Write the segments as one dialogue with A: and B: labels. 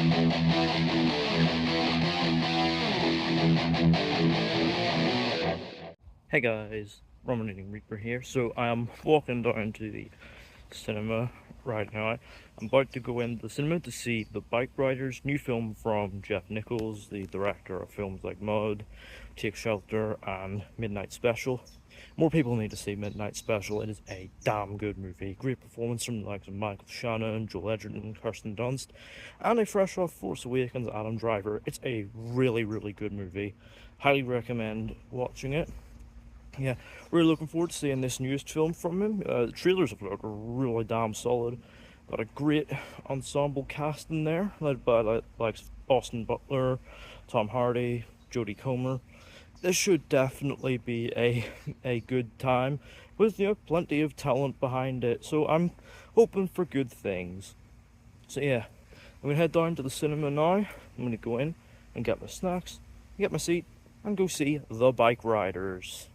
A: Hey guys, Rominating Reaper here. So I am walking down to the cinema right now. I'm about to go into the cinema to see the Bikeriders, new film from Jeff Nichols, the director of films like Mud, Take Shelter, and Midnight Special. More people need to see Midnight Special. It is a damn good movie. Great performance from the likes of Michael Shannon, Joel Edgerton, Kirsten Dunst, and a fresh off Force Awakens Adam Driver. It's a really, really good movie. Highly recommend watching it. Yeah, really looking forward to seeing this newest film from him. The trailers have looked really damn solid. Got a great ensemble cast in there, led by like Austin Butler, Tom Hardy, Jodie Comer. This should definitely be a good time with plenty of talent behind it. So I'm hoping for good things. So yeah, I'm gonna head down to the cinema now. I'm gonna go in and get my snacks, get my seat, and go see the Bikeriders.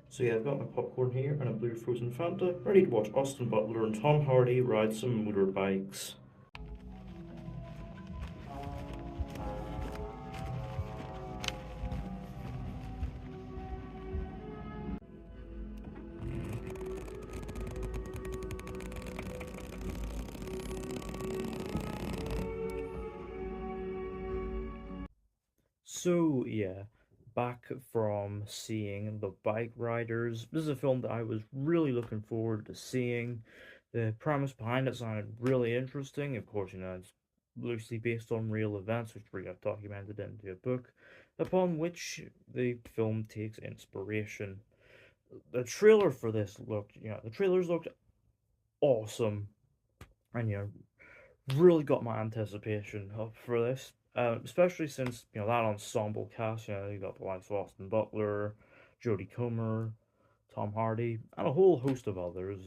A: So yeah, I've got my popcorn here and a blue frozen Fanta, ready to watch Austin Butler and Tom Hardy ride some motorbikes. So yeah, back from seeing the Bikeriders. This is a film that I was really looking forward to seeing. The premise behind it sounded really interesting. Of course, it's loosely based on real events, which we got documented into a book, upon which the film takes inspiration. The trailer for this the trailers looked awesome, and really got my anticipation up for this. Especially since that ensemble cast. You got the likes of Austin Butler, Jodie Comer, Tom Hardy, and a whole host of others.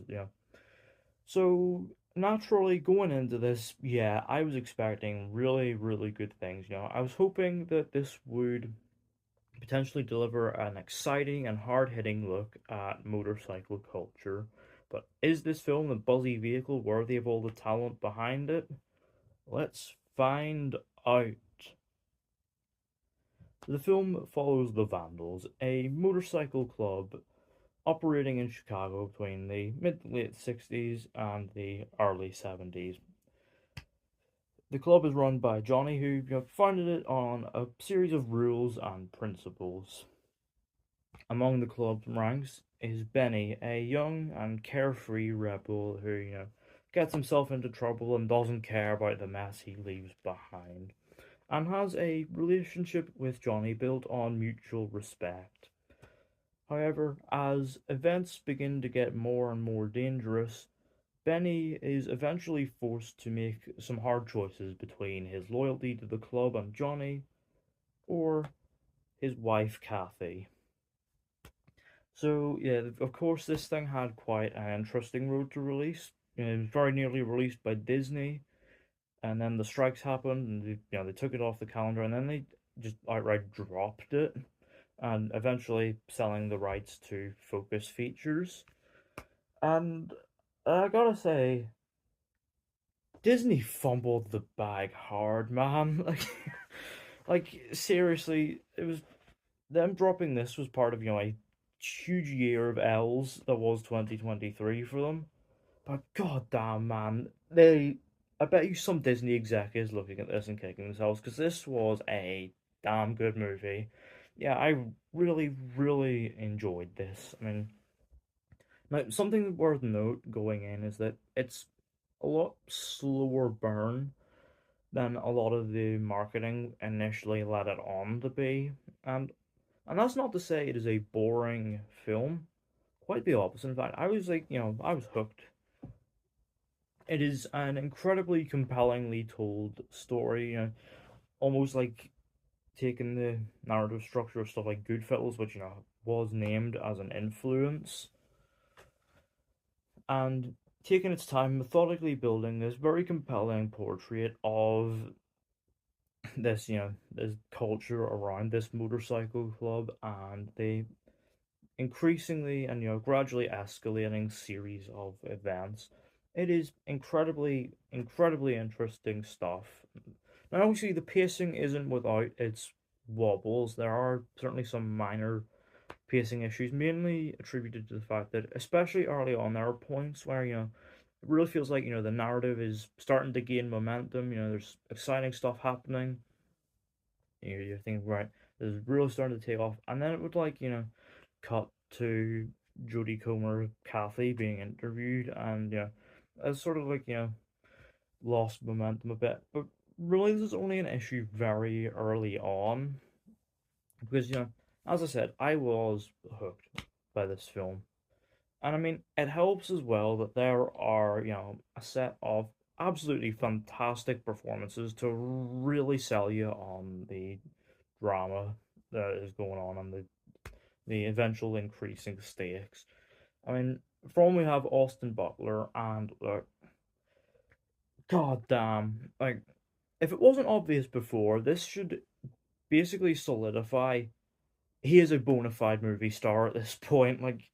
A: So naturally, going into this, yeah, I was expecting really, really good things. I was hoping that this would potentially deliver an exciting and hard-hitting look at motorcycle culture. But is this film, the buzzy vehicle, worthy of all the talent behind it? Let's find out. The film follows the Vandals, a motorcycle club operating in Chicago between the mid to late 60s and the early 70s. The club is run by Johnny, who founded it on a series of rules and principles. Among the club's ranks is Benny, a young and carefree rebel who, gets himself into trouble and doesn't care about the mess he leaves behind, and has a relationship with Johnny built on mutual respect. However, as events begin to get more and more dangerous, Benny is eventually forced to make some hard choices between his loyalty to the club and Johnny, or his wife Kathy. So yeah, of course, this thing had quite an interesting road to release. It was very nearly released by Disney, and then the strikes happened, and they took it off the calendar, and then they just outright dropped it, and eventually selling the rights to Focus Features. And I gotta say, Disney fumbled the bag hard, man. Like seriously, it was them dropping this was part of a huge year of L's that was 2023 for them. But goddamn, man, I bet you some Disney exec is looking at this and kicking themselves because this was a damn good movie. Yeah, I really, really enjoyed this. I mean, now something worth note going in is that it's a lot slower burn than a lot of the marketing initially let it on to be, and and that's not to say it is a boring film. Quite the opposite. In fact, I was like, I was hooked. It is an incredibly compellingly told story. almost like taking the narrative structure of stuff like Goodfellas, which was named as an influence, and taking its time methodically building this very compelling portrait of this this culture around this motorcycle club and the increasingly and gradually escalating series of events. It is incredibly interesting stuff. Now obviously the pacing isn't without its wobbles. There are certainly some minor pacing issues, mainly attributed to the fact that, especially early on, there are points where it really feels like the narrative is starting to gain momentum. There's exciting stuff happening. You're thinking, right, this is really starting to take off, and then it would like cut to Jodie Comer, Kathy being interviewed, and it's sort of like lost momentum a bit. But really, this is only an issue very early on because as I said, I was hooked by this film. And I mean, it helps as well that there are, a set of absolutely fantastic performances to really sell you on the drama that is going on and the eventual increasing stakes. I mean, from we have Austin Butler and god damn, like if it wasn't obvious before, this should basically solidify he is a bona fide movie star at this point. Like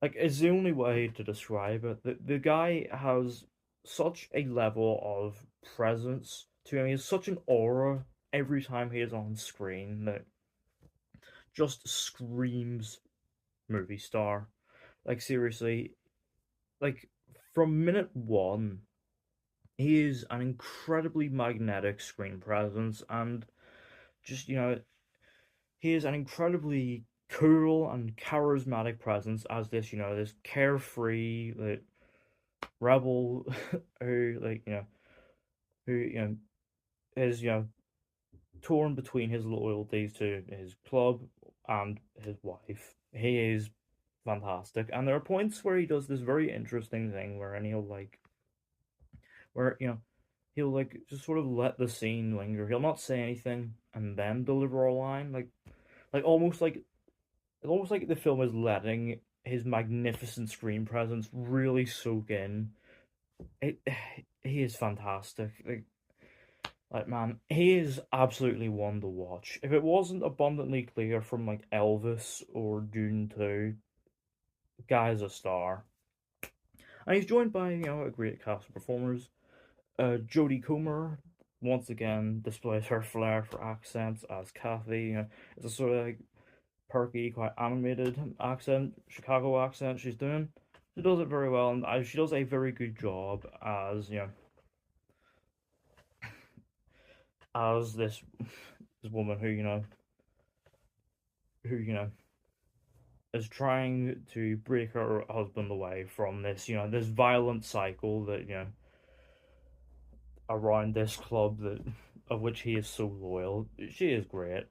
A: it's the only way to describe it. The guy has such a level of presence to him. He has such an aura every time he is on screen that just screams movie star. Like seriously, like from minute one, he is an incredibly magnetic screen presence, and just he is an incredibly cool and charismatic presence as this this carefree like rebel who who is torn between his loyalties to his club and his wife. He is fantastic, and there are points where he does this very interesting thing where and he'll like where he'll like just sort of let the scene linger. He'll not say anything and then deliver a line like almost like the film is letting his magnificent screen presence really soak in. It, he is fantastic. Like man, he is absolutely one to watch. If it wasn't abundantly clear from like Elvis or Dune 2, guy's a star. And he's joined by, a great cast of performers. Jodie Comer once again displays her flair for accents as Kathy. It's a sort of like perky, quite animated accent, Chicago accent she's doing. She does it very well, and she does a very good job as as this woman who who is trying to break her husband away from this this violent cycle that around this club that of which he is so loyal. She is great.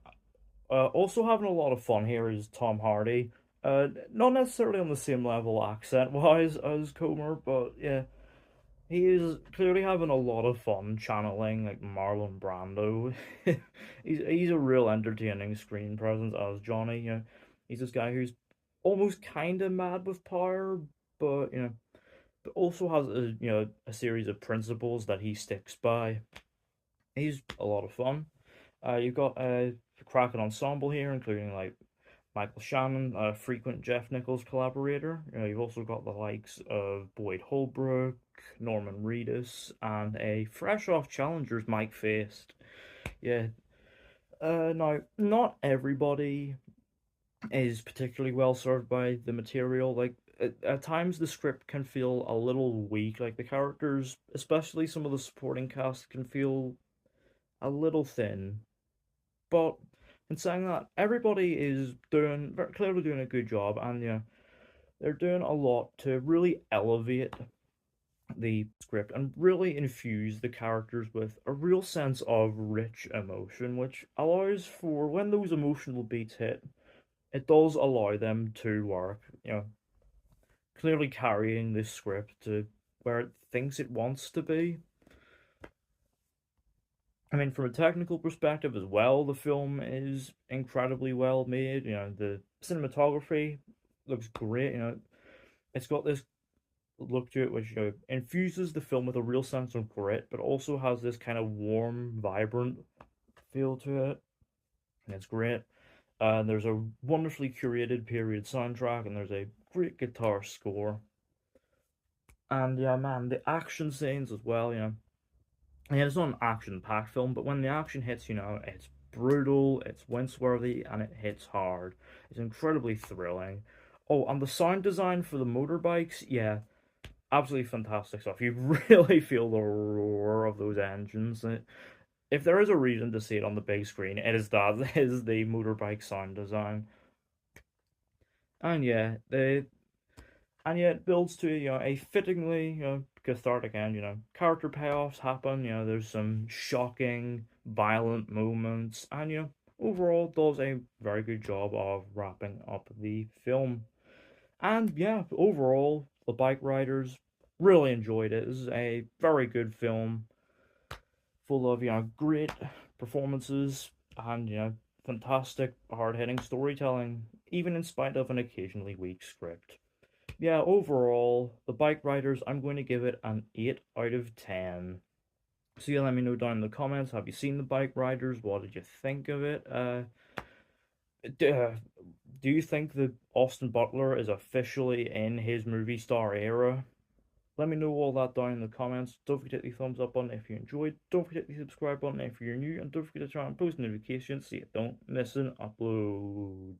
A: Also having a lot of fun here is Tom Hardy. Not necessarily on the same level accent wise as Comer, but yeah, he is clearly having a lot of fun channeling like Marlon Brando. He's a real entertaining screen presence as Johnny. He's this guy who's almost kind of mad with power, but but also has a series of principles that he sticks by. He's a lot of fun. You've got a cracking ensemble here, including like Michael Shannon, a frequent Jeff Nichols collaborator. You've also got the likes of Boyd Holbrook, Norman Reedus, and a fresh off challengers Mike Faced. Yeah. Now, not everybody is particularly well served by the material. Like at times, the script can feel a little weak. Like the characters, especially some of the supporting cast, can feel a little thin. But in saying that, everybody is doing very clearly doing a good job, and they're doing a lot to really elevate the script and really infuse the characters with a real sense of rich emotion, which allows for when those emotional beats hit, it does allow them to work. Clearly carrying this script to where it thinks it wants to be. I mean, from a technical perspective as well, the film is incredibly well made. The cinematography looks great. It's got this look to it which infuses the film with a real sense of grit, but also has this kind of warm, vibrant feel to it, and it's great. There's a wonderfully curated period soundtrack, and there's a great guitar score. And yeah, man, the action scenes as well. Yeah, it's not an action-packed film, but when the action hits, it's brutal, it's wince-worthy, and it hits hard. It's incredibly thrilling. Oh, and the sound design for the motorbikes, yeah, absolutely fantastic stuff. You really feel the roar of those engines. If there is a reason to see it on the big screen, it is that it is the motorbike sound design. And yeah, it builds to a fittingly cathartic end. Character payoffs happen. There's some shocking, violent moments, and overall does a very good job of wrapping up the film. And yeah, overall, the Bikeriders really enjoyed it. This is a very good film, full of great performances and fantastic, hard-hitting storytelling, even in spite of an occasionally weak script. Yeah, overall, the Bikeriders, I'm going to give it an 8 out of 10. So yeah, let me know down in the comments. Have you seen the Bikeriders? What did you think of it? Do you think that Austin Butler is officially in his movie star era? Let me know all that down in the comments. Don't forget to hit the thumbs up button if you enjoyed. Don't forget to hit the subscribe button if you're new. And don't forget to turn on post notifications so you don't miss an upload.